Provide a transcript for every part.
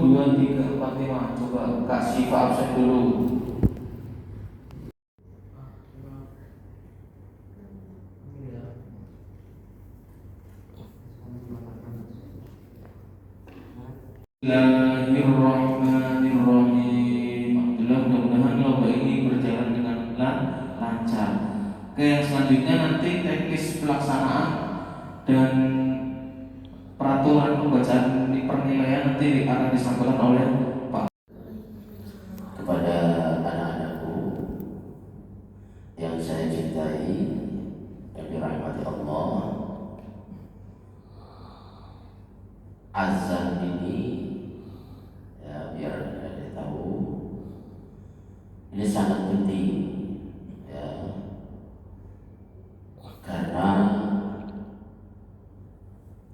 2, 3, 4, 5. Coba Kak Siva absen dulu. Bismillahirrahmanirrahim. Alhamdulillah, mudah-mudahan lomba ini berjalan dengan lancar. Oke, yang selanjutnya nanti teknis pelaksanaan dan peraturan pembacaan penilaian nanti akan disampaikan oleh Pak. Kepada anak-anakku yang saya cintai dan dirahmati Allah, azan ini ya biar Anda tahu ini sangat penting ya, karena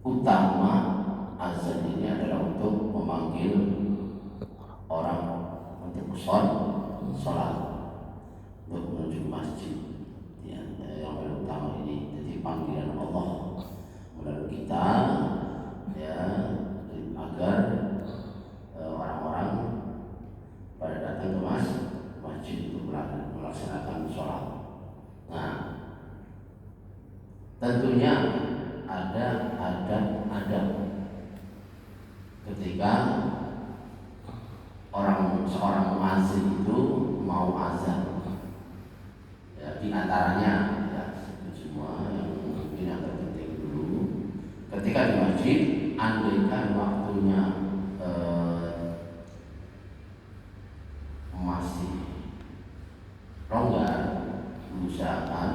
utama azan ini adalah untuk memanggil orang untuk sholat, untuk menuju masjid ya, yang paling utama ini. Jadi panggilan Allah melalui kita ya, agar orang-orang pada datang ke masjid untuk melaksanakan sholat. Nah, tentunya ada adab ketika seorang muazzin itu mau azan ya, di antaranya ya, semua yang mungkin yang terpenting dulu ketika di masjid, andaikan waktunya masih longgar, usahakan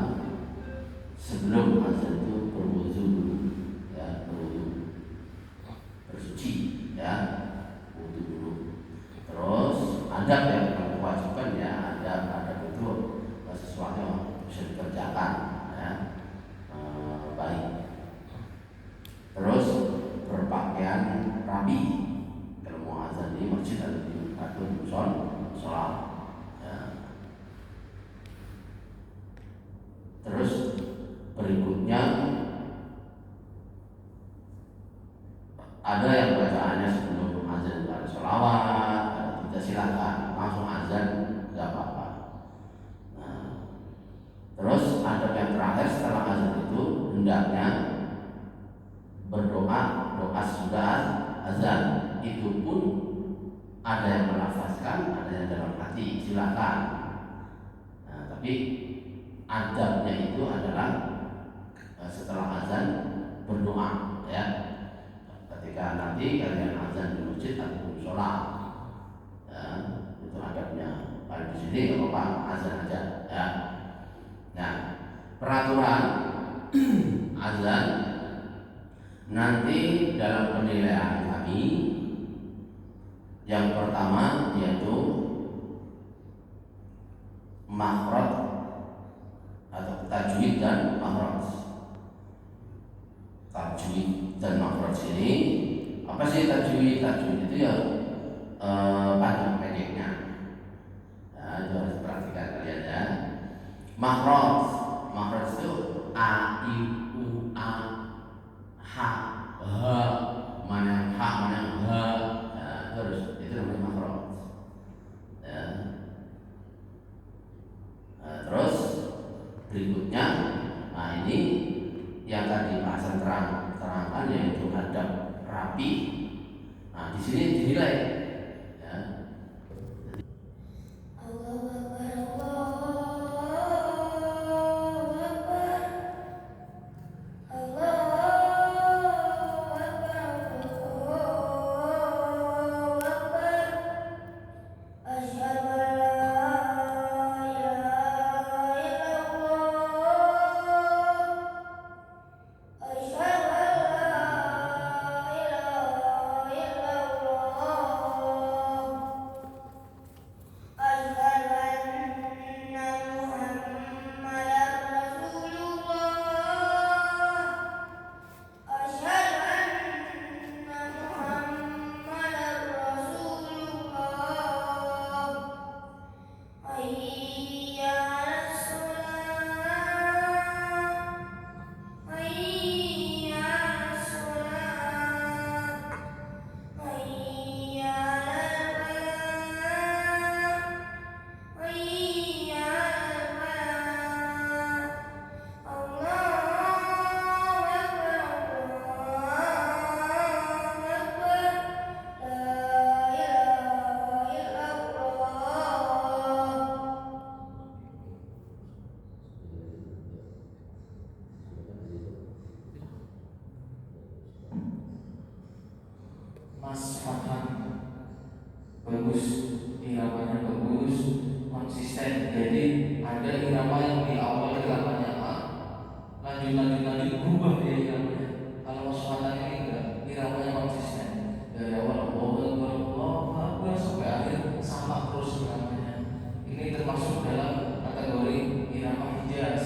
sebelum azan itu berwudu dulu ya, bersuci ya, wudu dulu. Terus adab yang kewajiban ya, ada itu sesuatu yang bisa dikerjakan ya, baik. Terus berpakaian rapi kalau mau azan di masjid atau di sholat ya. Terus berikutnya ada yang bacaannya sebelum azan ada sholawat, kita silakan langsung azan nggak apa-apa. Nah, terus ada yang terakhir setelah azan itu hendaknya berdoa, doa sudah azan. Itu pun ada yang melafazkan, ada yang dalam hati, silakan. Nah, tapi adabnya itu adalah setelah azan berdoa ya, ketika nanti kalian azan di masjid ataupun sholat ya, itu adabnya. Kalau di sini nggak apa-apa, azan aja ya. Nah, peraturan azan nanti dalam penilaian kami yang pertama yaitu makhraj atau tajwid dan makhraj. Tajwid dan makhraj ini apa sih? Tajwid itu ya panjang pendeknya ya, itu harus perhatikan kalian ya. Makhraj itu a, i, u, a, h, mana yang h, mana yang h ya, itu namanya makhraj ya. Terus berikutnya, nah ini yang tadi bahasan terangkan yaitu adab rapi. Nah di sini dinilai ya. Mas Farhan bagus, iramanya bagus, konsisten. Jadi ada irama yang di awal iramanya A, lanjut berubah dia iramanya. Kalau Mas Farhan ini enggak, iramanya konsisten dari awal Allah sampai akhir sama terus iramanya. Ini termasuk dalam kategori irama Hijaz.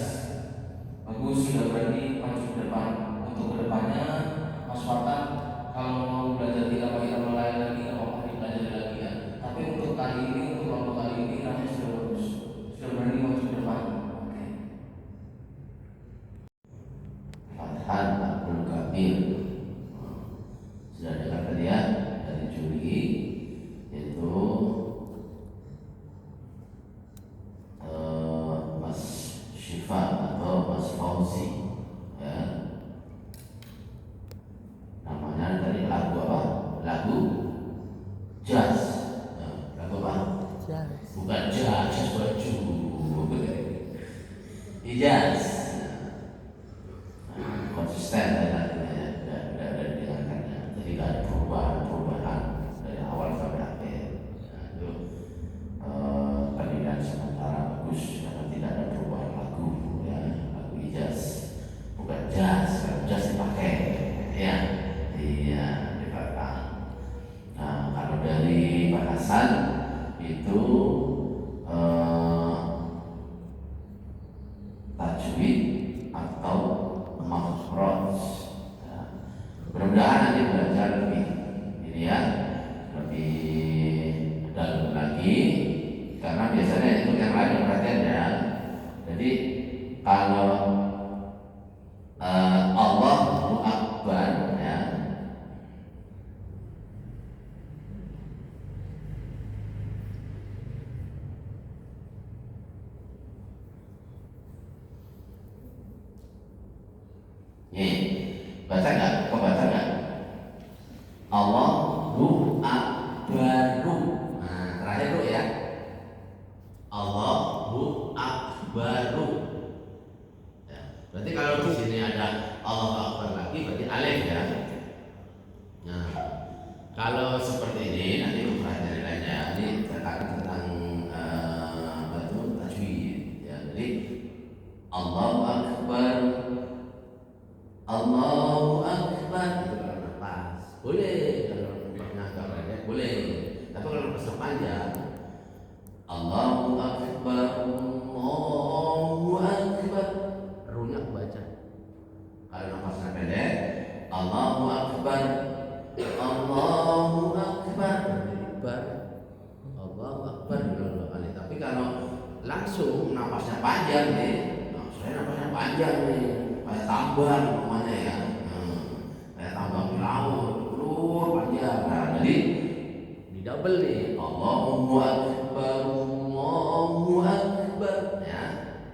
Bagus, sudah berani maju ke depan. Untuk kedepannya Mas Farhan kalau mau belajar irama-irama lain lagi nggak apa-apa dipelajari lagi ya. Tapi untuk kali ini, untuk kelompok kali ini iramanya sudah bagus, sudah berani maju ke depan. Oke. Fathan Abdul Kabir sudah dengar tadi ya dari Juli, yaitu Mas Syifa atau Mas Fauzi ya. Namanya tadi lagu apa? Lagu jazz. Lagu apa? Jazz. Bukan jazz, baju. Jazz. Konsisten lagunya, tidak didengarkannya. Jadi tidak ada perubahan dari awal sampai akhir. Itu pendidikan sementara bagus karena tidak ada perubahan lagu ya, lagu jazz. Bukan jazz, kalau jazz dipakai ya. Iya, dipakai. Nah, kalau dari Pak Hasan itu tajwid atau makhraj. Ya. Mudah-mudahan nanti belajar lebih ini ya, lebih dalam lagi karena biasanya itu yang lain perhatian ya. Jadi kalau Allahu Akbar ya, baca nggak? Kau baca nggak? Allahu Akbaru. Nah, terakhir dulu ya. Allahu Akbaru. Ya. Berarti kalau di sini ada Allahu Akbar lagi, berarti alif ya. Nah, kalau seperti ini nanti pelajaran lainnya ini terkait tentang tajwid. Ya, jadi Allahu Akbar. Allahu Akbar itu kalau nafas boleh, kalau nafasnya agak pendek boleh, tapi kalau nafasnya panjang Allahu Akbar, Allahu Akbar, runya baca. Kalau nafasnya pendek Allahu Akbar, Allahu Akbar, Akbar, Allahu Akbar dua kali. Tapi kalau langsung nafasnya panjang nih, nah, saya nafasnya panjang nih, kayak tambang namanya ya, kayak tambang di laut, keluar panjang. Nah, jadi di double nih, Allahu Akbar, Allahu Akbar, ya,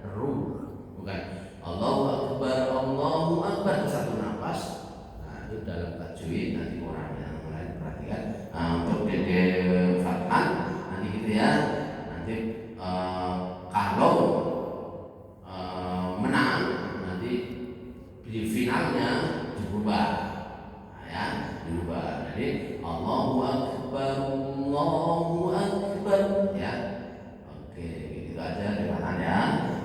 ruh, bukan Allahu Akbar, Allahu Akbar satu nafas. Nah, itu dalam tajwid nanti orang yang mulai perhatikan. Nah, untuk Dede Fathan nanti gitu ya, nanti kalau menang nanti di finalnya dirubah, nah, ya dirubah. Jadi Allahu Akbar, Allahu Akbar, ya. Oke, gitu aja dipahami ya.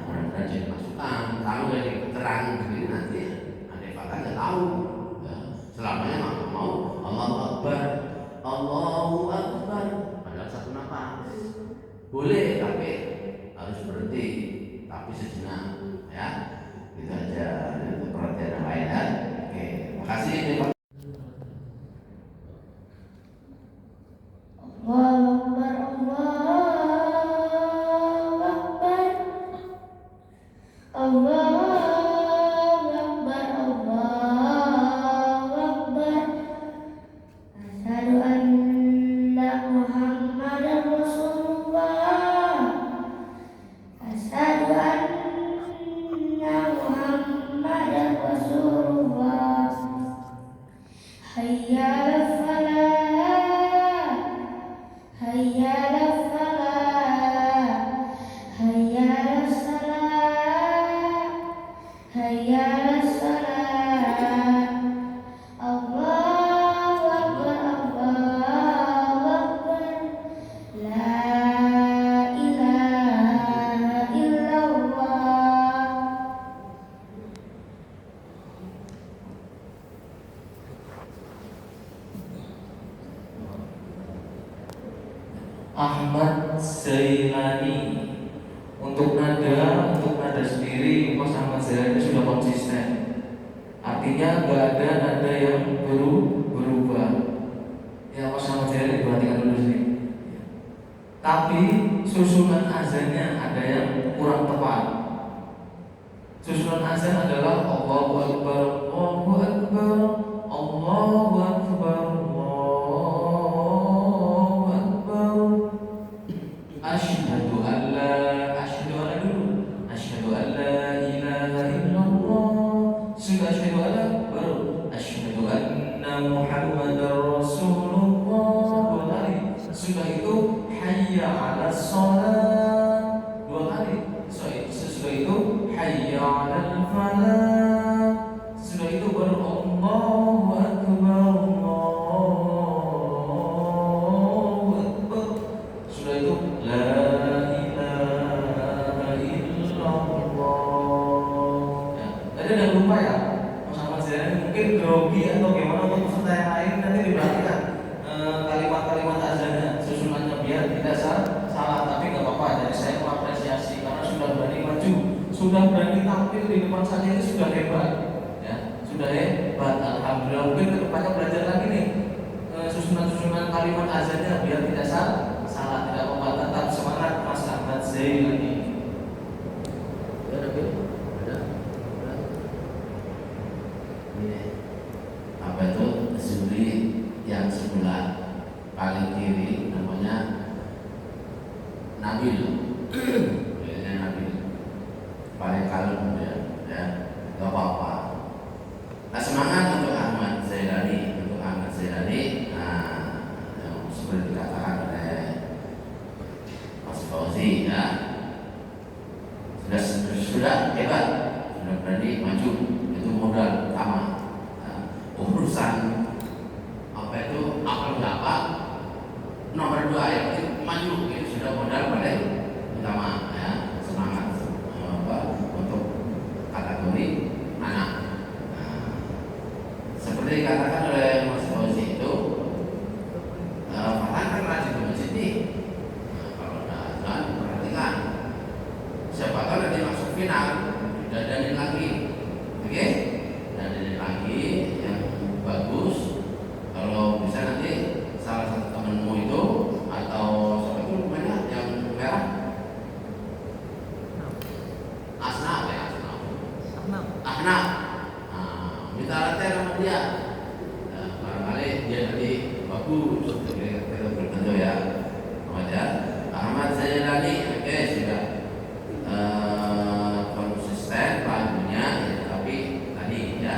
Mudah-mudahan jadi masukan. Kalau dari keterangan begini nanti ada fakta nggak tahu. Ya. Selamanya nggak mau Allahu Akbar, Allahu Akbar, padahal satu nafas. Boleh, tapi harus berhenti, tapi sejenak, ya. Itu aja, itu perhatian yang lain ya. Oke, makasih Pak. Allahu Akbar, Allahu Akbar, Allahu Akbar. Asyhadu anna Muhammadar Rasulullah. Asyhadu anna Muhammadar Rasulullah. Hayya 'alal falah, hayya 'alal falah, hayya 'alas salah, hayya 'alas salah. Allahu Akbar, Allahu Ahmad Zailani. Untuk nada sendiri Mas Ahmad Zailani sudah konsisten. Artinya nggak ada nada yang berubah. Ya Mas Ahmad Zailani perhatikan dulu sini. Tapi susunan azannya ada yang kurang tepat. Susunan azan adalah Allahu Akbar, Allahu Akbar, Allahu Akbar, Allahu Akbar. Asyhadu an la ilaha illallah. Sudah asyhadu an la baru asyhadu anna Muhammadar Rasulullah. Dua kali. Sudah itu hayya 'alas shalah. Dua kali. Sesudah itu hayya 'alal falah. Sesudah itu baru Allahu Akbar, Allahu Akbar. Sudah itu la ilaha illallah. Ya, tadi udah lupa ya. Mas Ahmad Zailani mungkin grogi atau gimana untuk peserta yang lain nanti diperhatikan kalimat-kalimat azannya, susunannya biar tidak salah. Tapi nggak apa-apa. Jadi saya mengapresiasi karena sudah berani maju, sudah berani tampil di depan saja itu sudah hebat. Ya, sudah hebat. Alhamdulillah. Mungkin kedepannya belajar lagi nih susunan kalimat azannya biar tidak salah, tidak apa-apa. Tetap semangat Mas Ahmad Zailani. Ada? Ini apa itu Zuri yang sebelah paling kiri namanya Nabil. Kayaknya Nabil paling kalem ya, nggak apa-apa. Nah, semangat untuk Ahmad Zailani, nah, yang seperti dikatakan oleh Mas Fauzi ya, sudah hebat, sudah berani maju, itu modal utama. Nah, urusan apa itu apal berapa nomor 2 ya maju, itu sudah modal paling utama ya. Semangat untuk kategori anak. Seperti dikatakan oleh Mas Fauzi itu, Farhan kan rajin ke masjid nih. Kalau jangan perhatikan, siapa tahu nanti masuk final, dadanin lagi, oke? Dadanin lagi yang bagus. Kalau bisa nanti salah satu temenmu itu atau siapa itu namanya yang merah, Ahnaf. Minta latihan sama dia. Barangkali dia nanti bagus. Kita berbantu ya. Ahmad Zailani, oke sudah konsisten lagunya, ya, tapi tadi ya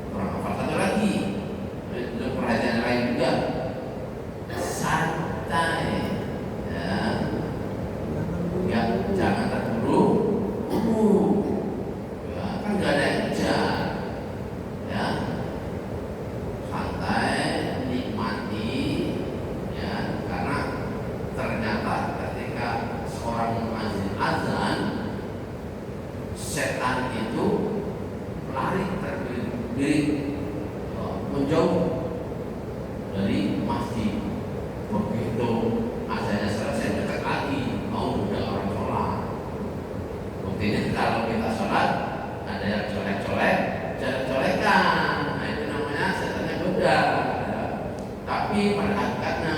kurang hafal. Satu lagi, untuk perhatian lain juga, santai, ya, jangan terburu. Kan nggak ada yang kejar, ya, santai, nikmati, ya, karena ternyata ketika seorang muadzin azan, setan itu lari terbiri, menjauh dari masjid. Begitu azannya selesai, dekat lagi mau udah orang sholat. Buktinya kalau kita sholat ada yang colek-colekan, nah itu namanya setannya goda. Tapi pada hakikatnya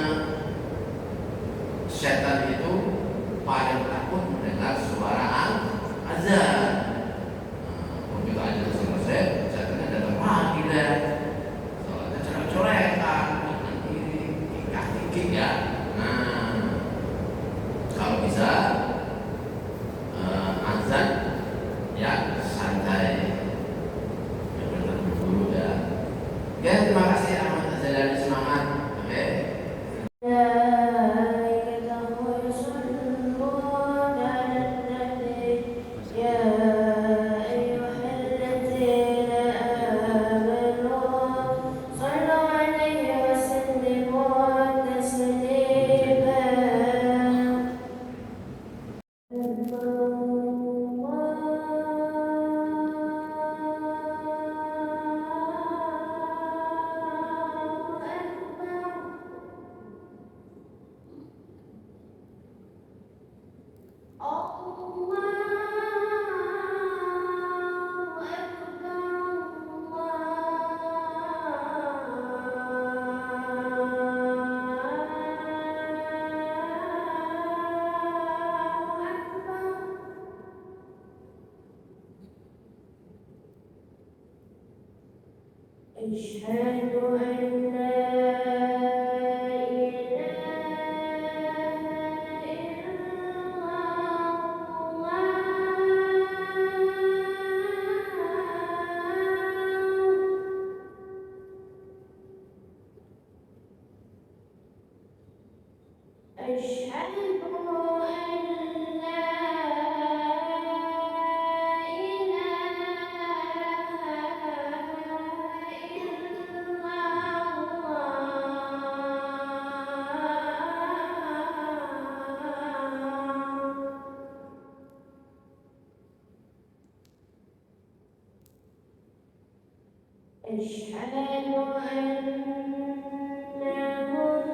setan itu paling takut mendengar suara azan. Begitu azan selesai, setannya datang lagi deh. Sholatnya colek-colekan, nanti kikik ya. Nah, kalau bisa azan ya santai, jangan terburu-buru ya. Oke, terima kasih Ahmad Zailani, semangat. Oke. Allahu Akbar. أشهد أن لا أشهد أن محمدا رسول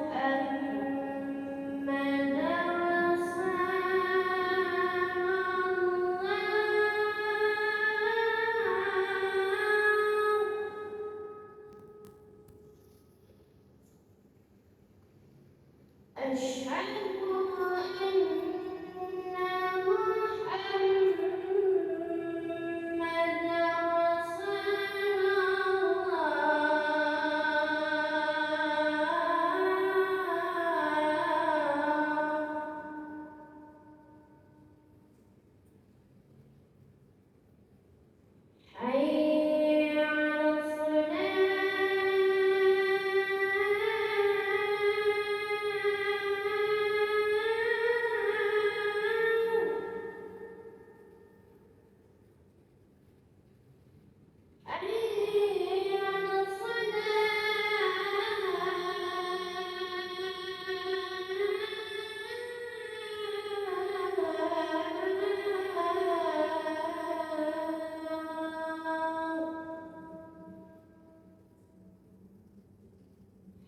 حي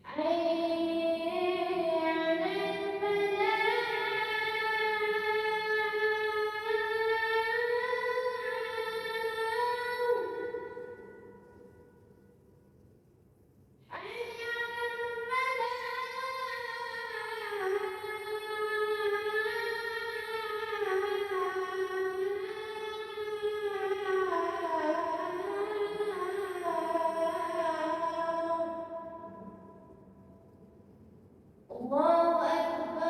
على الله أكبر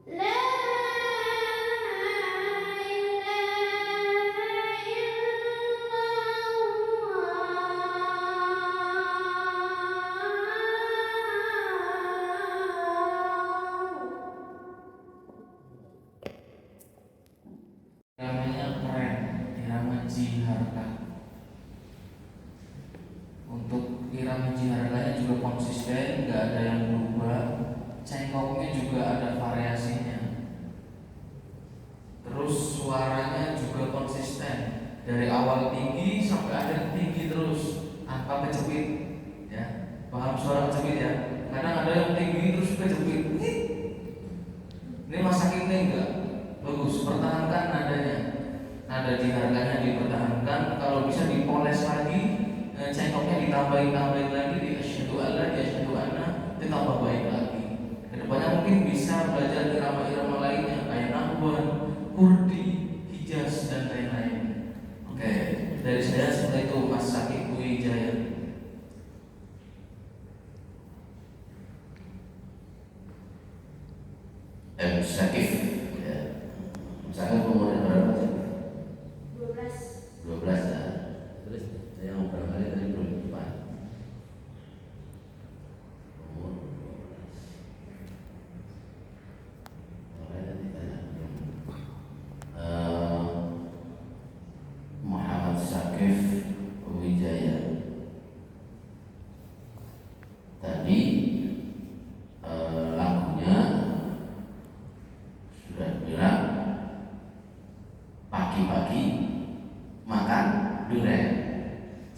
لا Namanya keren, irama jiharka. Untuk irama jiharkanya juga konsisten, nggak ada yang berubah. Cengkoknya juga ada variasinya. Terus suaranya juga konsisten, dari awal tinggi sampai akhir tinggi terus tanpa kecepit. Ya, paham suara kecepit ya? Kadang ada yang tinggi terus kecepit. Ini masa ini enggak bagus, pertahankan nadanya. Nada jiharkanya dipertahankan, kalau bisa dipoles lagi, cengkoknya ditambahin lagi, di asyhadu alla, di asyhadu anna, ditambah baik lagi. Kedepannya mungkin bisa belajar irama-irama lainnya kayak nahwan, kurdi, hijaz dan lain-lain. Oke, dari saya seperti itu Mas Sakif Wijaya. Sakif ya. Sakif umurnya berapa sih? 12. 12 ya. Terus saya mau barangkali tadi belum lupa. Umur 12. Mulai tadi tanya Muhammad Sakif Wijaya. Tadi lagunya sudah bilang pagi-pagi makan durian.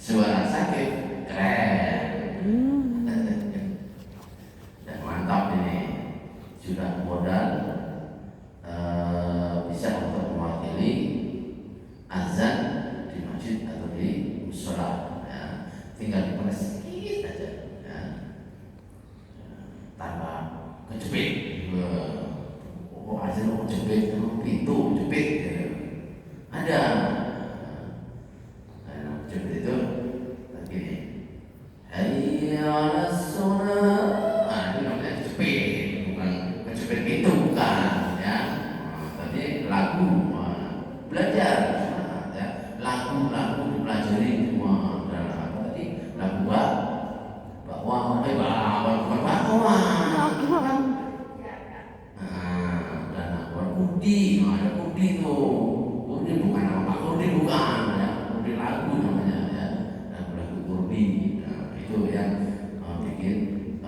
Suara Sakif keren. Dan mantap ini. Sudah modal bisa untuk mewakili azan di masjid atau di musola. Ya. Tinggal dipoles sedikit aja. Ya. Tanpa kejepit. Oh, Biasanya jepit pintu, jepit ya. Ada. Nah, jepit itu begini. Hayya 'alas shalah. Nah, itu namanya jepit, bukan kejepit pintu, bukan ya. Nah, tapi lagu belajar ya. Lagu dipelajari semua dalam apa tadi? Lagu bakwan, bukan bakwan. Kurdi, ada kurdi tuh. Kurdi bukan nama Pak Kurdi, bukan ya. Kurdi lagu namanya ya. Lagu kurdi. Nah, itu yang bikin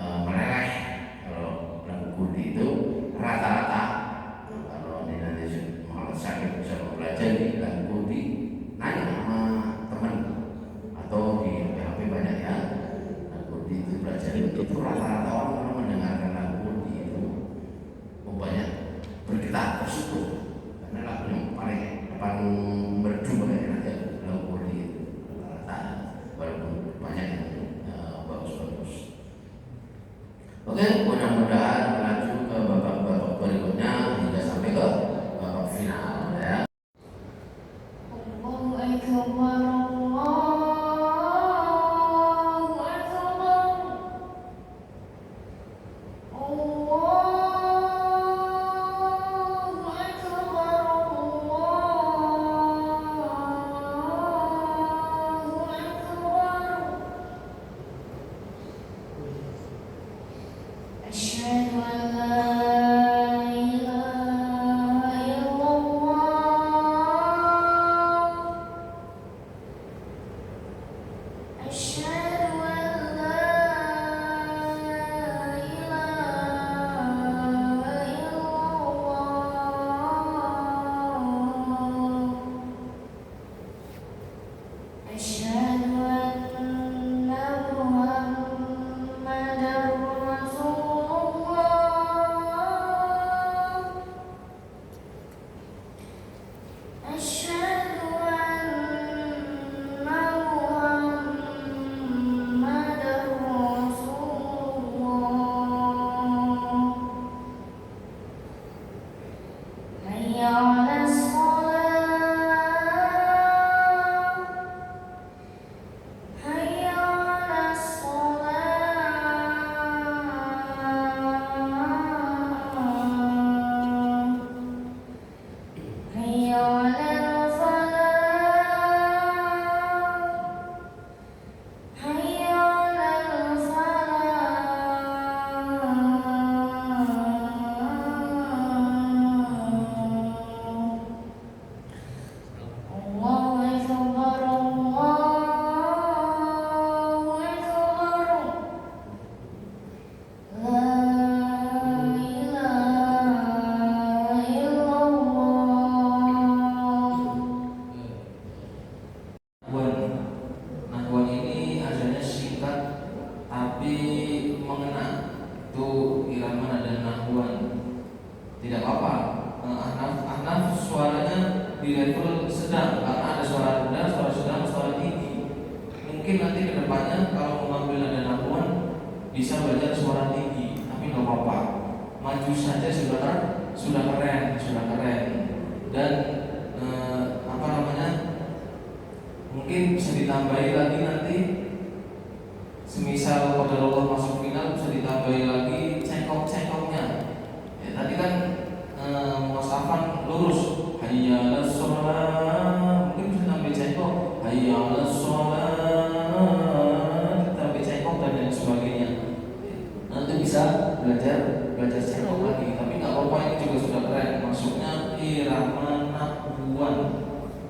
meleleh. Kalau lagu kurdi itu rata-rata kalau di Indonesia malah saya bisa belajar di lagu kurdi, nanya sama teman atau di HP banyak ya. Lagu kurdi itu belajar itu rata-rata orang mendengarkan lagu kurdi itu banyak bergetar tersukur karena lagunya paling merdu banget ya lagu kurdi itu rata walaupun banyak yang bagus-bagus. Oke, mudah-mudahan lanjut ke babak-babak berikutnya hingga sampai ke babak final ya. Allahu Akbar, Allahu Akbar, Allahu Akbar, Allahu Akbar. Asyhadu an la ilaha illallah. Asyhadu an la ilaha illallah. Asyhadu anna Muhammadar Rasulullah. Asyhadu anna Muhammadar Rasulullah. Hayya 'alas shalah. Hayya 'alas shalah. Hayya 'alal falah. Hayya 'alal falah. Allahu Akbar, Allahu Akbar. La ilaha illallah. Nahwan ini adanya singkat tapi mengena. Itu irama nada nahwan. Tidak apa-apa. Ahnaf suaranya di level sedang karena ada suara rendah, suara sedang, suara tinggi. Mungkin nanti kedepannya kalau mengambil nada nahwan bisa belajar suara tinggi, tapi nggak apa-apa. Maju saja sudah keren. Dan apa namanya? Mungkin bisa ditambahi lagi nanti. Semisal qadarullah masuk final bisa ditambahi lagi cengkok-cengkoknya. Ya, tadi kan Mas Afan lurus. Hayya 'alas shalah. Mungkin bisa tambah cengkok. Hayya 'alas shalah. Tambah cengkok dan lain sebagainya. Nanti bisa belajar cengkok lagi. Tapi nggak apa-apa, ini juga sudah keren. Masuknya irama nahwan.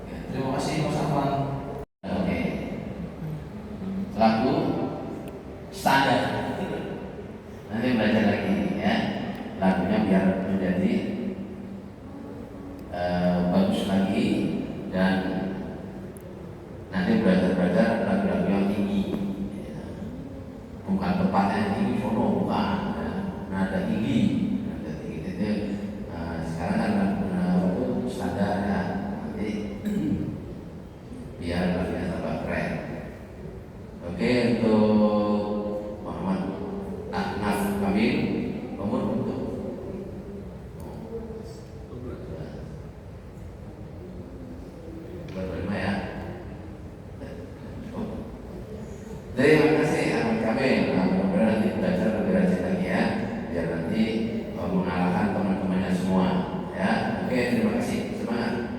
Ya, terima kasih Mas Afan. Oke. Lagu standar. Nanti belajar lagi ya. Lagunya biar menjadi bagus lagi dan nanti belajar lagu-lagu yang tinggi. Bukan tempatnya yang tinggi sono, bukan. Nada tinggi itu sekarang kan lagu standar ya. Nanti biar lagunya tambah keren. Oke, untuk Muhammad Ahnaf Kamil, umur untuk mengalahkan teman-temannya semua. Ya, oke, terima kasih. Semangat.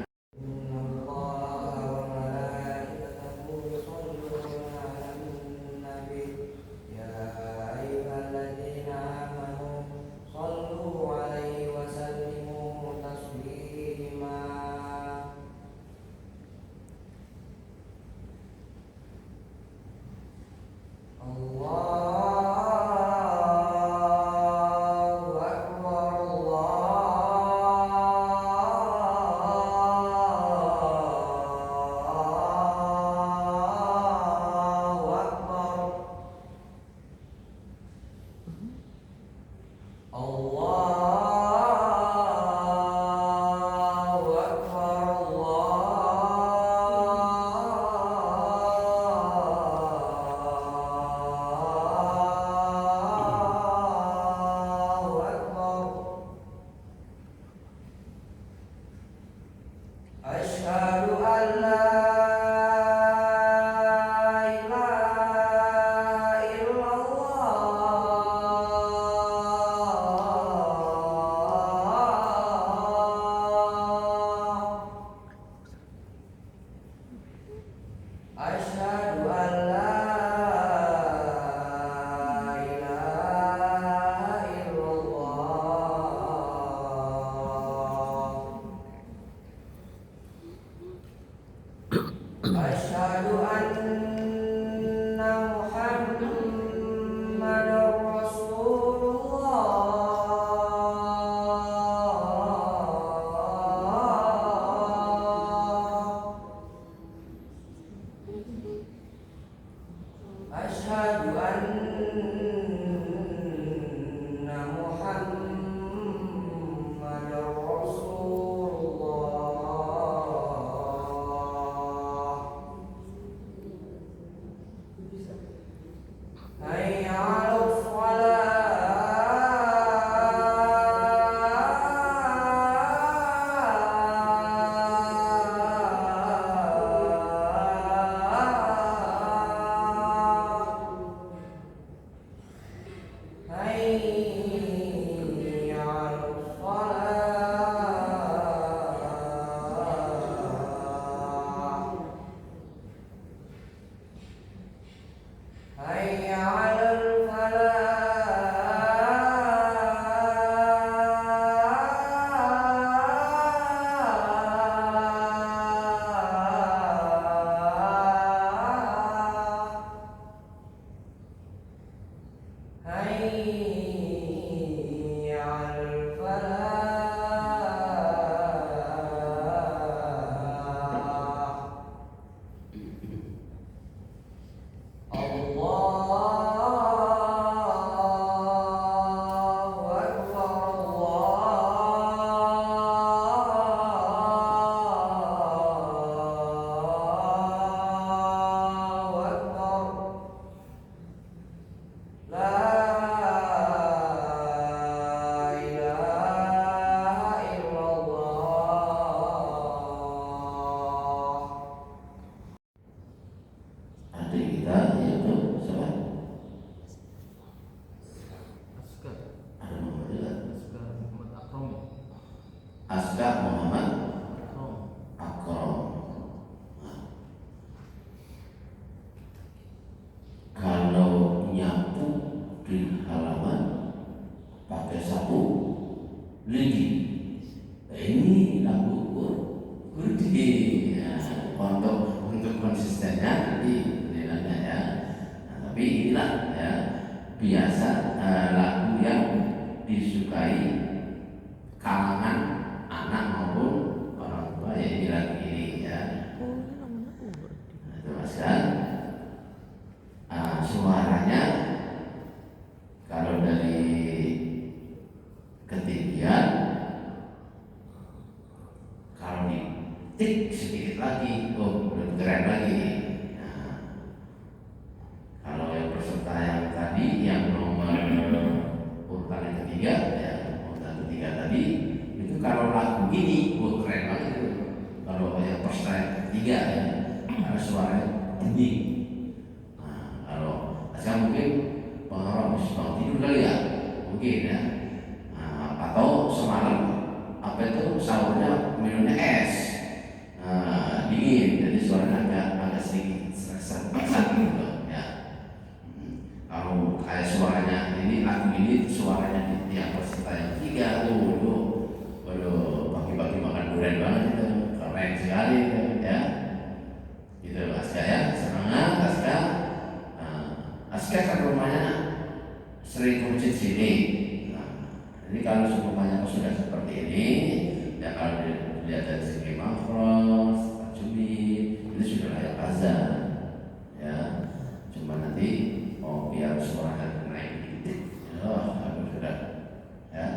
Jadi kalau semuanya sudah seperti ini, ya kalau dilihat dari segi makros, tajwid, itu sudah layak azan. Ya, cuma nanti mau biar suaranya naik dikit, sudah, ya,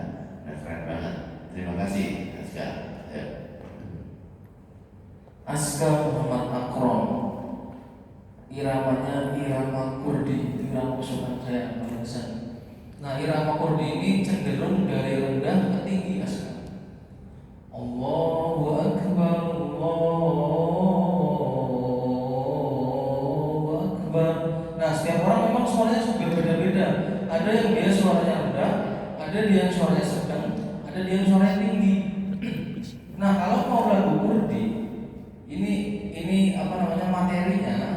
keren banget. Terima kasih, Aska. Ya. Aska Muhammad Akrom, iramanya irama kurdi, irama kesukaan saya Hasan. Nah, irama kurdi ini cenderung dari rendah ke tinggi Aska. Allahu Akbar, Allahu Akbar. Nah, setiap orang memang suaranya berbeda-beda. Ada yang dia suaranya rendah, ada dia yang suaranya sedang, ada dia yang suaranya tinggi. Nah, kalau mau lagu kurdi, ini apa namanya materinya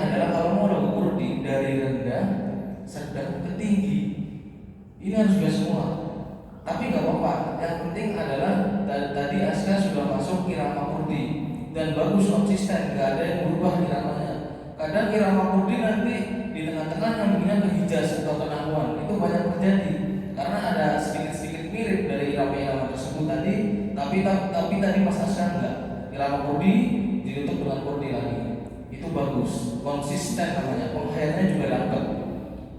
adalah kalau mau lagu kurdi dari rendah, sedang ke tinggi. Ini harus juga semua. Tapi nggak apa-apa. Yang penting adalah tadi Aska sudah masuk irama kurdi dan bagus konsisten, nggak ada yang berubah iramanya. Kadang irama kurdi nanti di tengah-tengah nyambungnya ke hijaz atau kenahuan, itu banyak terjadi karena ada sedikit-sedikit mirip dari irama-irama tersebut tadi. Tapi tadi Mas Aska enggak. Irama kurdi ditutup dengan kurdi lagi. Itu bagus, konsisten namanya. Penghayatnya juga dapat.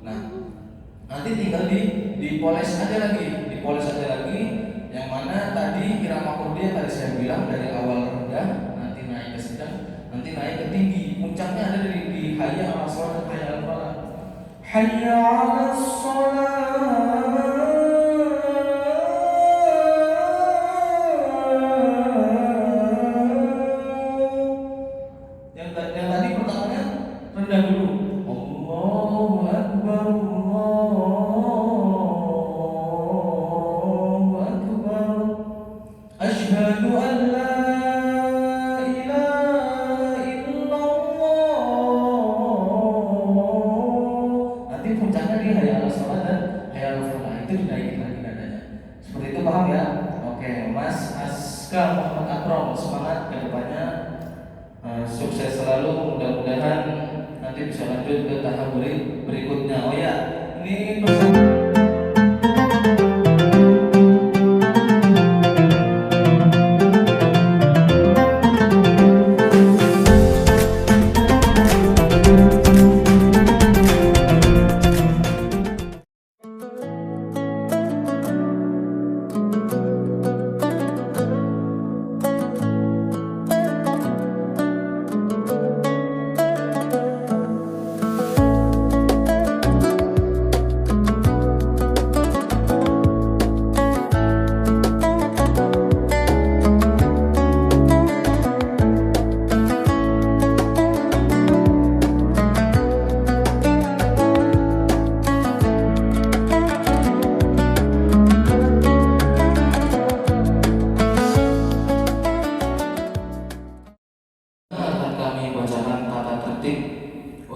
Nah, nanti tinggal dipoles aja lagi, yang mana tadi irama kurdi yang tadi saya bilang dari awal rendah, nanti naik ke sedang, nanti naik ke tinggi. Puncaknya ada di hayya 'alas shalah, hayya 'alal falah. Hayya 'alas shalah. Yang tadi pertamanya rendah dulu. Allahu Akbar, Allahu Akbar. Asyhadu an la ilaha illallah. Nanti puncaknya di hayya 'alas shalah dan hayya 'alal falah. Itu dinaikin lagi nadanya. Seperti itu, paham ya? Oke, Mas Aska Muhammad Akrom, semangat ke depannya. Sukses selalu, mudah-mudahan nanti bisa lanjut ke tahap berikutnya. Oh ya, ini pesan.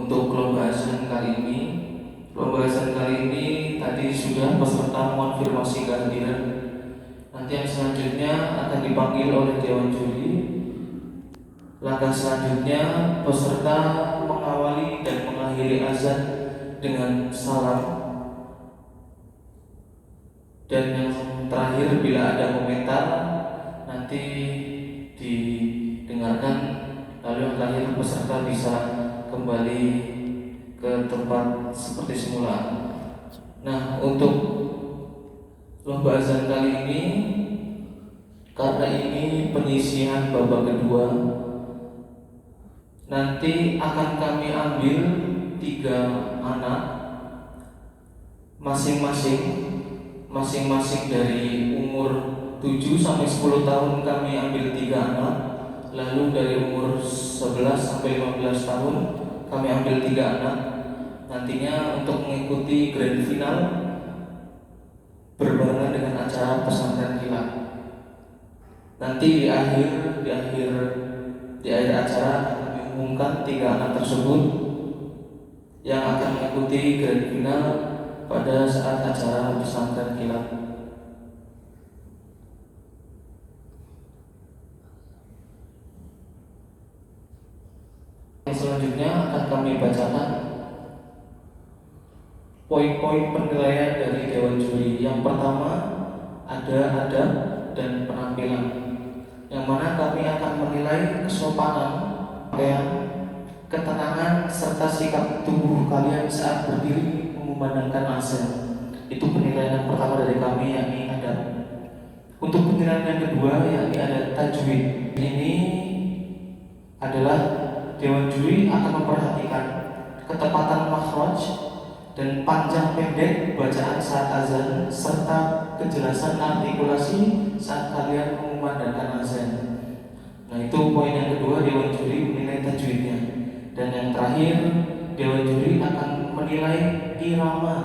Untuk pembahasan kali ini tadi sudah peserta konfirmasi kehadiran. Nanti yang selanjutnya akan dipanggil oleh Dewan Juri. Langkah selanjutnya peserta mengawali dan mengakhiri azan dengan salam. Dan yang terakhir bila ada komentar nanti didengarkan, lalu yang terakhir peserta bisa kembali ke tempat seperti semula. Nah, untuk lomba azan kali ini, karena ini penyisihan babak kedua, nanti akan kami ambil 3 anak masing-masing dari umur 7 sampai 10 tahun kami ambil 3 anak. Lalu dari umur 11 sampai 15 tahun kami ambil 3 anak. Nantinya untuk mengikuti grand final berbarengan dengan acara pesantren kilat. Nanti di akhir acara kami umumkan 3 anak tersebut yang akan mengikuti grand final pada saat acara pesantren kilat. Selanjutnya akan kami bacakan poin-poin penilaian dari Dewan Juri. Yang pertama ada adab dan penampilan, yang mana kami akan menilai kesopanan, pakaian, ketenangan, serta sikap tubuh kalian saat berdiri mengumandangkan azan. Itu penilaian yang pertama dari kami, yakni adab. Untuk penilaian yang kedua, yakni ada tajwid. Ini adalah Dewan Juri akan memperhatikan ketepatan makhraj dan panjang pendek bacaan saat azan, serta kejelasan artikulasi saat kalian mengumandangkan azan. Nah, itu poin yang kedua, Dewan Juri menilai tajwidnya. Dan yang terakhir, Dewan Juri akan menilai irama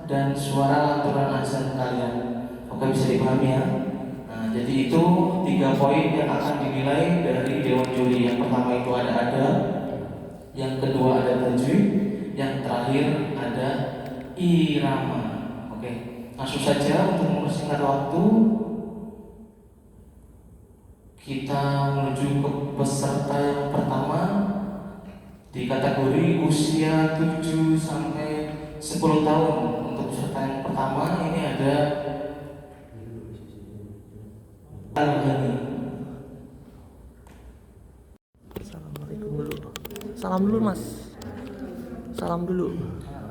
dan suara lantunan azan kalian. Oke, bisa dipahami ya? Nah, jadi itu 3 poin yang akan dinilai dari Dewan Juri. Yang pertama itu ada adab, yang kedua ada tajwid, yang terakhir ada irama. Oke, langsung saja untuk mempersingkat waktu, kita menuju ke peserta yang pertama di kategori usia 7 sampai 10 tahun. Untuk peserta yang pertama ini ada Al-Ghani. Assalamualaikum dulu. Salam dulu Mas. Salam dulu.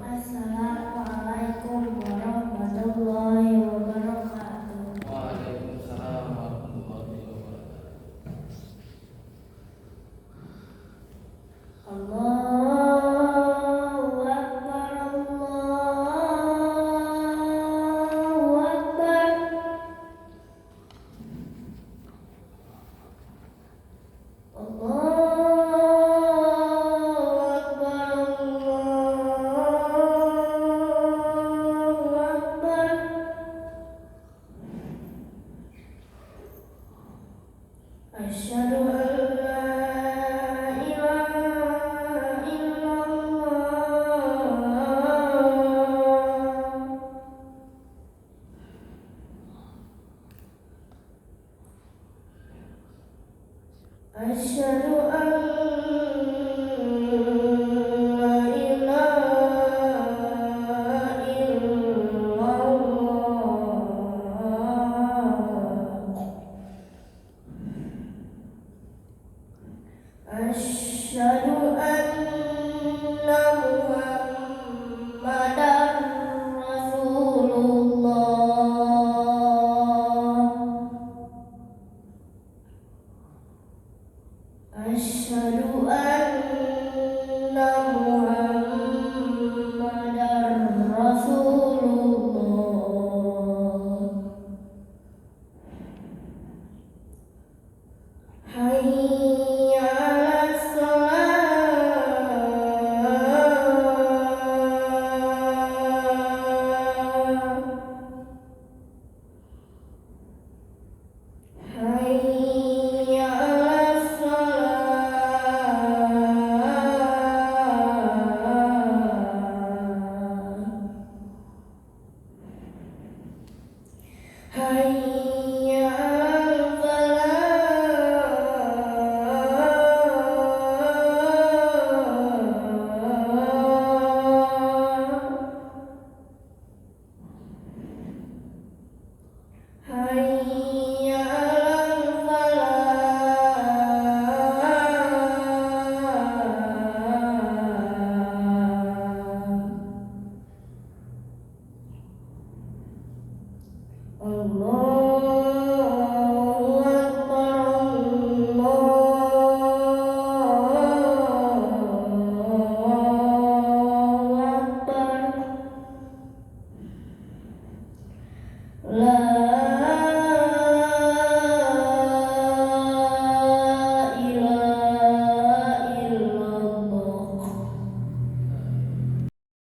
Assalamualaikum warahmatullahi wabarakatuh. Waalaikumsalam warahmatullahi wabarakatuh. Allahu Akbar, Allahu Akbar. Allahu Akbar, Allahu Akbar. Asyhadu an la ilaha illallah. Asyhadu an la ilaha illallah. Asyhadu anna Muhammadar Rasulullah. Asyhadu anna Muhammadar Rasulullah. Hayya 'alas shalah. Hayya 'alas shalah. Hayya 'alal falah. Hayya 'alal falah. Allahu Akbar, Allahu Akbar. La ilaha illallah.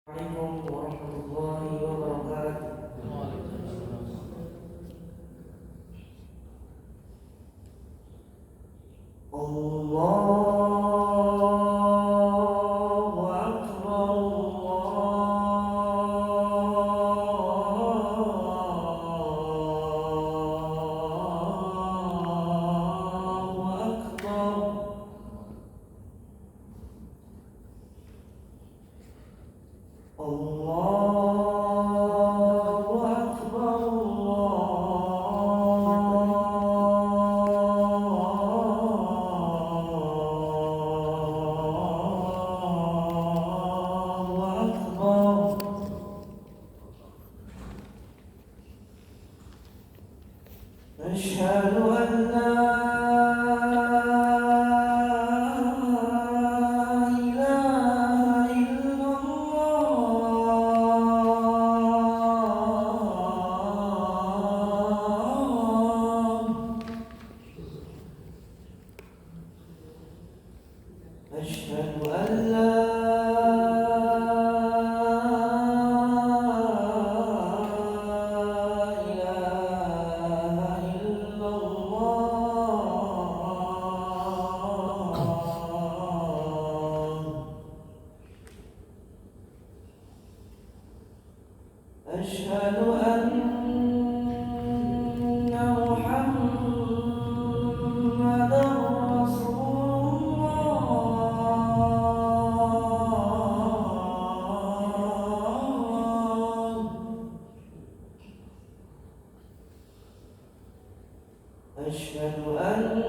Assalamualaikum warahmatullahi wabarakatuh. Allahu Akbar, Allahu Akbar. Allah أشهد أن لا إله إلا الله أشهد أن لا إله إلا الله أشهد أن محمدا رسول الله أشهد أن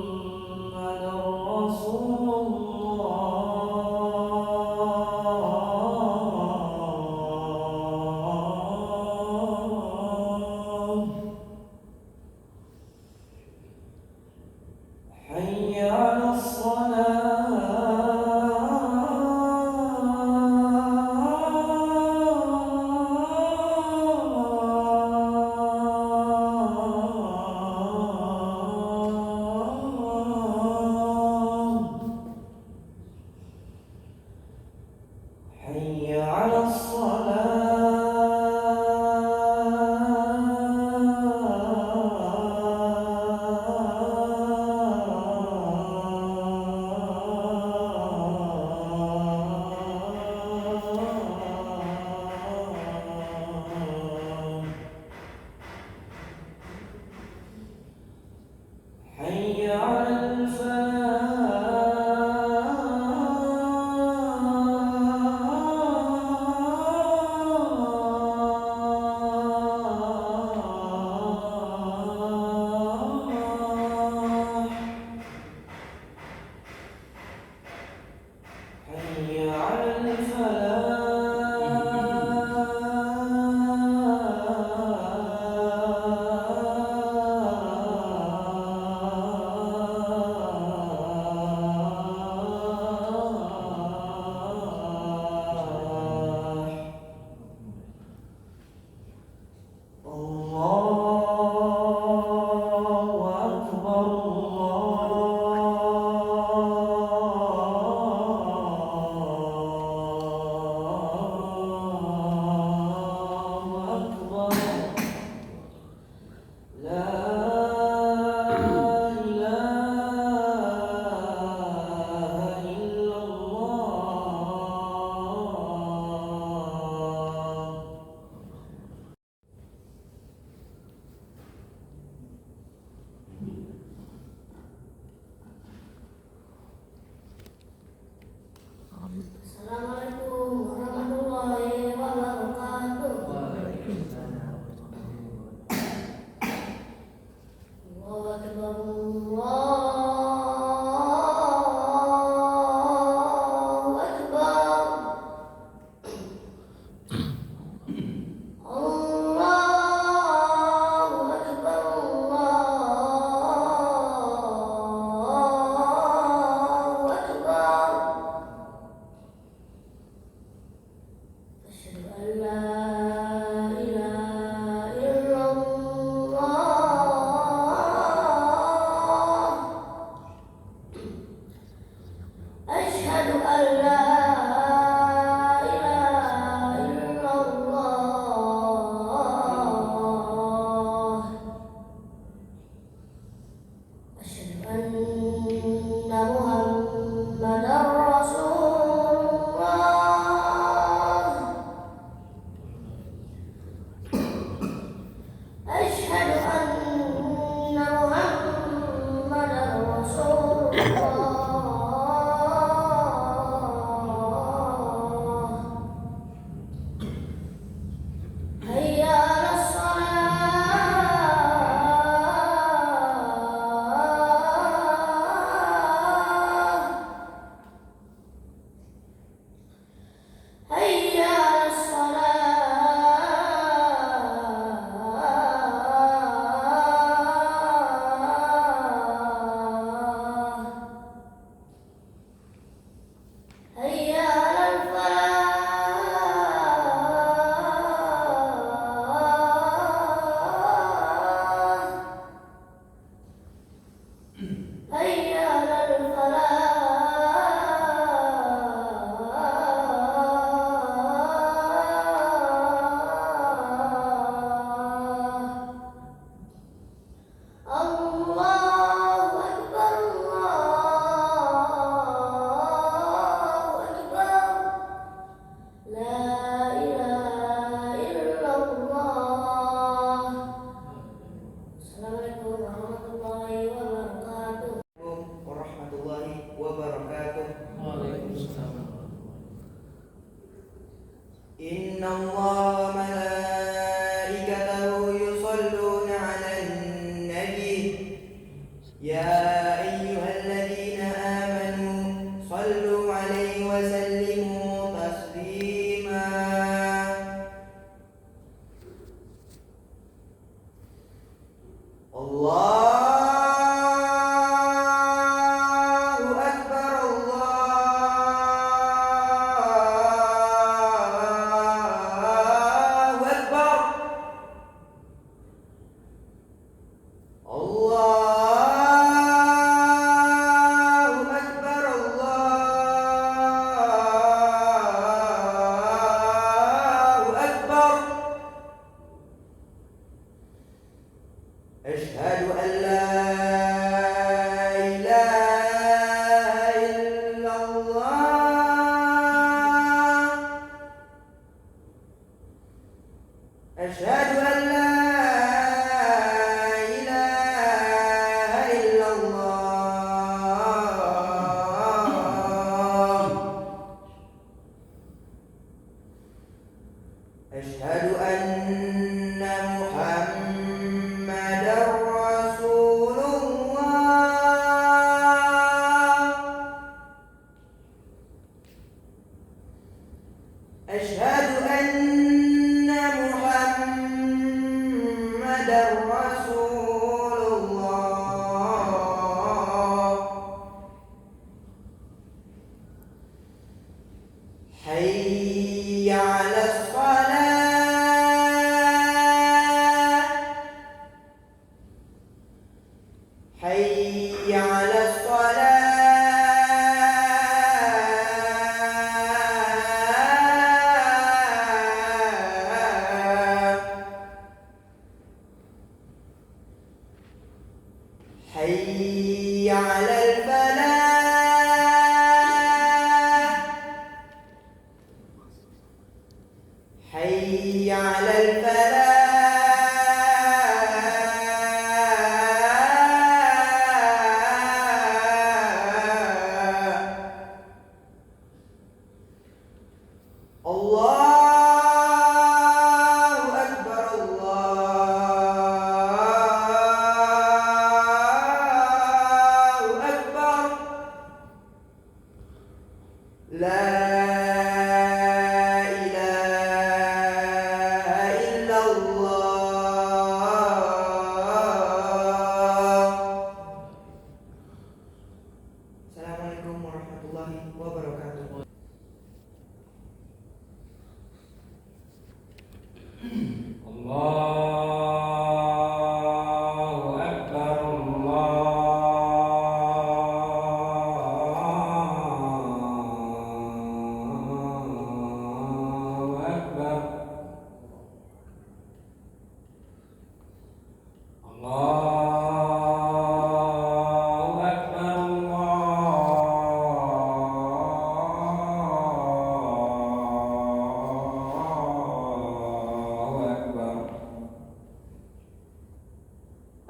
محمدا رسول الله حي على الصلاة حي على الصلاة حي على الفلاح حي على الفلاح الله أكبر الله أكبر لا إله إلا الله Assalamualaikum warahmatullahi wabarakatuh. Allahu Akbar, Allahu Akbar. Allahu Akbar, Allahu Akbar. أشهد أن لا إله إلا الله أشهد أن لا إله إلا الله أشهد أن محمدا رسول الله إن الله وملائكته يصلون على النبي يا أيها الذين آمنوا صلوا عليه وسلموا تسليما الله أكبر الله أكبر الله أكبر الله أكبر أشهد أن لا إله إلا الله أشهد أن لا إله إلا الله أشهد أن محمدا رسول الله أشهد أن محمدا رسول الله حي على الصلاة حي على الصلاة حي على الفلاح حي على الفلاح الله أكبر الله أكبر لا إله إلا الله Assalamualaikum warahmatullahi wabarakatuh. الله أكبر الله أكبر الله أكبر الله أكبر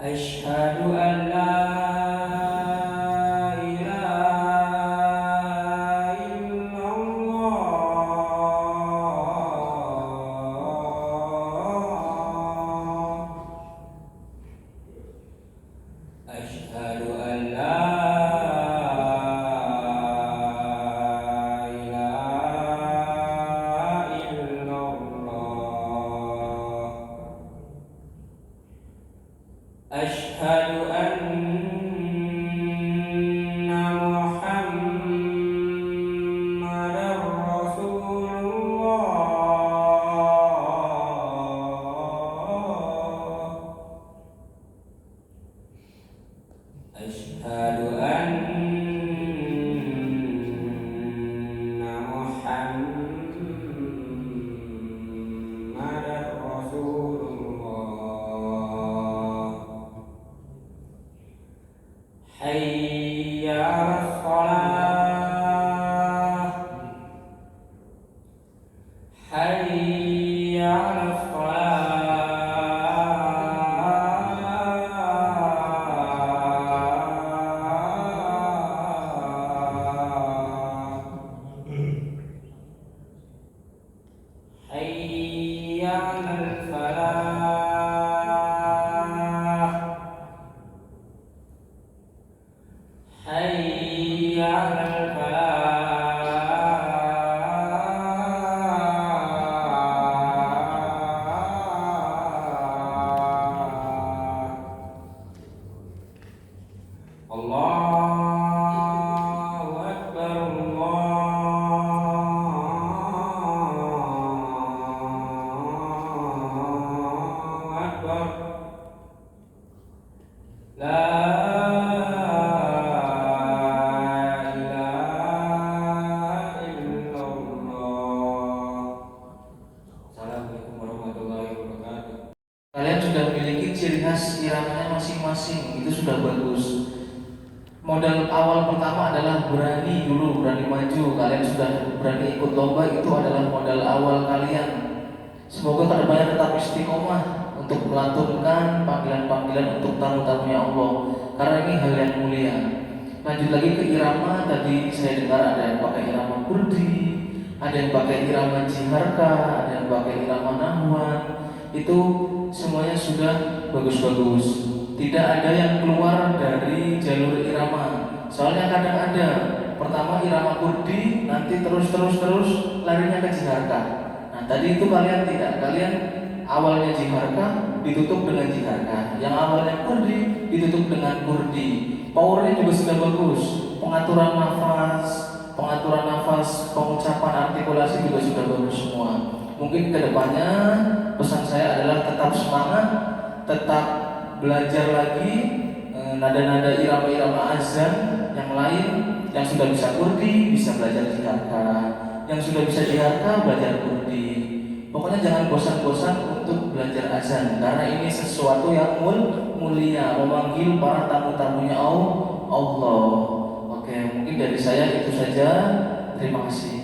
أشهد أن لا إله إلا الله أشهد أن لا إله إلا الله أشهد أن محمدا رسول الله أشهد أن محمدا رسول الله حي على الصلاة حي على الصلاة حي على الفلاح حي على الفلاح الله أكبر الله أكبر لا إله إلا الله. Assalamualaikum warahmatullahi wabarakatuh. Kalian sudah memiliki ciri khas iramanya masing-masing, itu sudah bagus. Modal awal pertama adalah berani dulu, berani maju. Kalian sudah berani ikut lomba, itu adalah modal awal kalian. Semoga kedepannya tetap istiqomah untuk melantunkan panggilan-panggilan untuk tamu-tamunya Allah, karena ini hal yang mulia. Lanjut lagi ke irama, tadi saya dengar ada yang pakai irama kurdi, ada yang pakai irama jiharka, ada yang pakai irama nahwan. Itu semuanya sudah bagus-bagus. Tidak ada yang keluar dari jalur irama. Soalnya kadang ada pertama irama kurdi, nanti terus larinya ke jiharka. Nah tadi itu kalian tidak, kalian awalnya jiharka ditutup dengan jiharka, yang awalnya kurdi ditutup dengan kurdi. Powernya juga sudah bagus, pengaturan nafas, pengucapan artikulasi juga sudah bagus semua. Mungkin kedepannya pesan saya adalah tetap semangat, tetap belajar lagi nada-nada irama-irama azan yang lain. Yang sudah bisa kurdi bisa belajar jiharka, yang sudah bisa jiharka belajar kurdi. Pokoknya jangan bosan-bosan untuk belajar azan, karena ini sesuatu yang mulia, memanggil para tamu-tamunya Allah. Oke, mungkin dari saya itu saja. Terima kasih.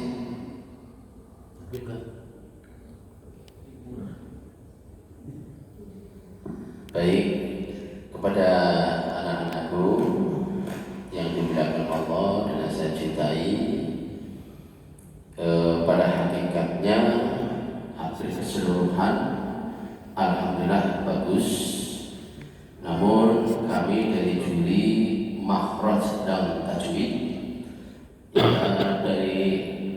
Baik, kepada anak-anakku yang dimuliakan Allah dan saya cintai, pada hakikatnya hampir keseluruhan alhamdulillah bagus. Namun kami dari juri makhraj dan tajwid, dari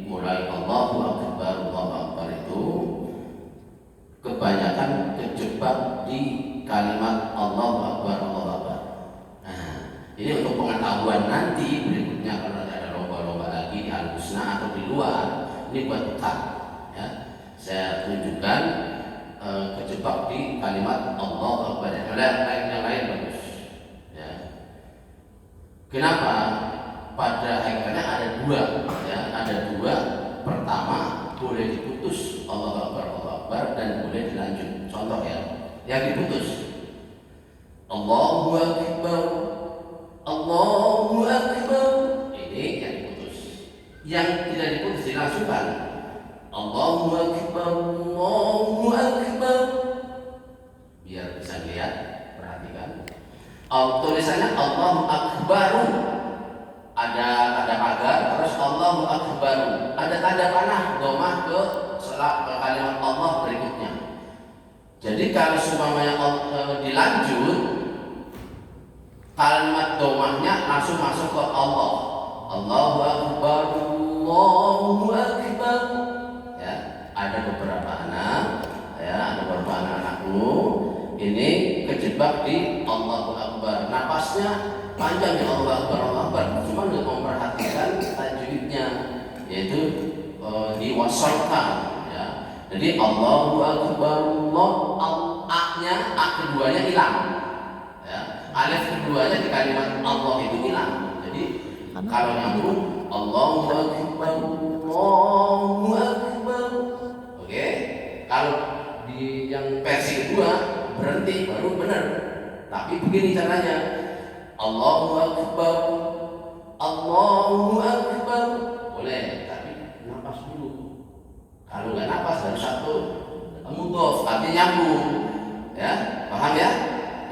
mulai Allahu Akbar itu kebanyakan terjebak di kalimat Allahu Akbar. Nah, ini untuk pengetahuan nanti berikutnya kalau ada lomba-lomba lagi di Al-Husna atau di luar, ini buat bekal. Ya, saya tunjukkan kejebak di kalimat Allahu Akbar. Yang lain bagus. Ya. Kenapa? Pada akhirnya ada dua. Ya, ada dua. Pertama, boleh diputus Allahu Akbar dan boleh dilanjut. Contoh ya. Yang diputus Allahu Akbar, ini yang diputus. Yang tidak diputus dilangsungkan Allahu Akbar, biar bisa lihat, perhatikan. Tulisannya Allahu Akbaru, ada pagar, terus Allahu Akbaru, ada tanda panah domah ke kalimat Allah berikutnya. Jadi kalau semuanya dilanjut, kalimat domahnya langsung masuk ke Allah. Allahu Akbar, Allahu Akbar. Ya, ada beberapa anak-anakku ini kejebak di Allahu Akbar. Napasnya panjang ya Allahu Akbar, cuma nggak memperhatikan tajwidnya, yaitu diwasalkan. Jadi Allahu Akbar, A-nya, A keduanya hilang. Ya, alif keduanya di kalimat Allah itu hilang. Jadi kalau nyambung Allahu Akbar, Allahu Akbar. Oke. Kalau di yang versi kedua berhenti baru benar. Tapi begini caranya. Allahu Akbar, Allahu Akbar. Boleh, tapi napas dulu. Kalau nggak napas harus satu mudhof, artinya nyambung. Ya, paham ya?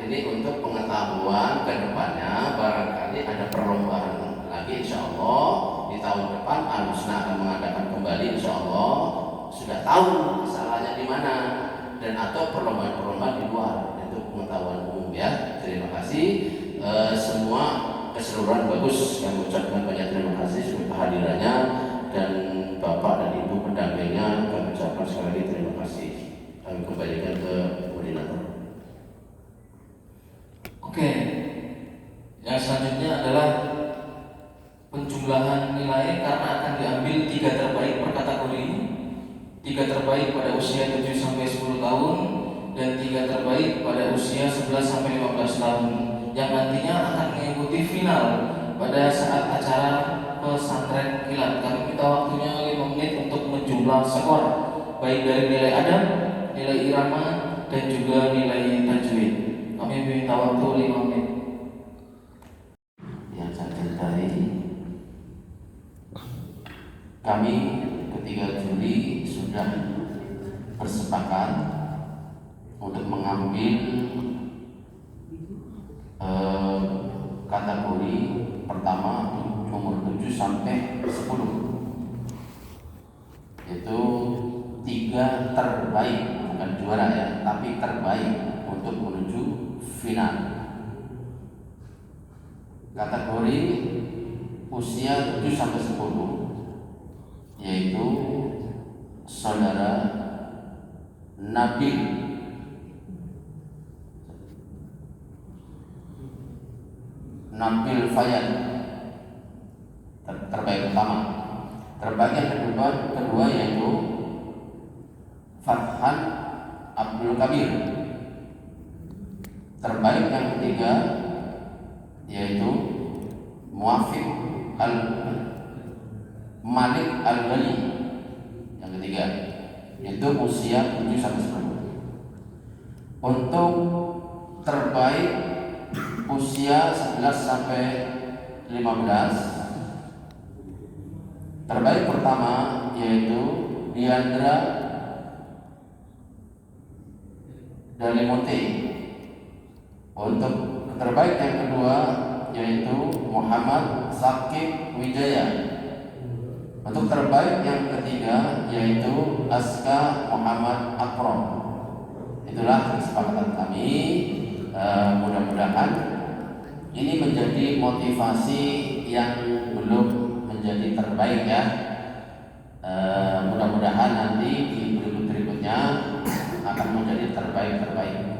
Ini untuk pengetahuan ke depannya, barangkali ada perlombaan lagi insya Allah di tahun depan Al-Husna akan mengadakan kembali insya Allah sudah tahu kesalahannya di mana, dan atau perlombaan-perlombaan di luar. Itu pengetahuan umum ya. Terima kasih semua, keseluruhan bagus. Kami ucapkan banyak terima kasih sudah kehadirannya, dan Bapak dan Ibu pendampingnya kami ucapkan sekali lagi terima kasih. Kami kembalikan ke koordinator. Oke, yang selanjutnya adalah penjumlahan nilai karena akan diambil 3 terbaik per kategori, 3 terbaik pada usia 7-10 tahun, dan 3 terbaik pada usia 11-15 tahun yang nantinya akan mengikuti final pada saat acara pesantren kilat. Kami minta waktunya 5 menit untuk menjumlah skor baik dari nilai adab, nilai irama, dan juga nilai tajwid. Kami minta waktu 5 menit. Yang saya cintai, kami ketiga juri sudah bersepakat untuk mengambil kategori pertama umur 7 sampai 10. Itu 3 terbaik, bukan juara ya, tapi terbaik untuk menuju final. Kategori usia 7 sampai 10 yaitu saudara Nabil Fayan, terbaik pertama. Terbaik yang kedua yaitu Farhan Abdul Kabir. Terbaik yang ketiga yaitu Muafiq Malik Al-Ghani. Yang ketiga itu usia 7 sampai 10. Untuk terbaik usia 11 sampai 15, terbaik pertama yaitu Diandra Dalimonte. Untuk terbaik yang kedua yaitu Muhammad Sakib Wijaya. Untuk terbaik yang ketiga yaitu Aska Muhammad Akrom. Itulah kesepakatan kami. Mudah-mudahan ini menjadi motivasi yang belum menjadi terbaik ya. Mudah-mudahan nanti di berikut-berikutnya akan menjadi terbaik-terbaik.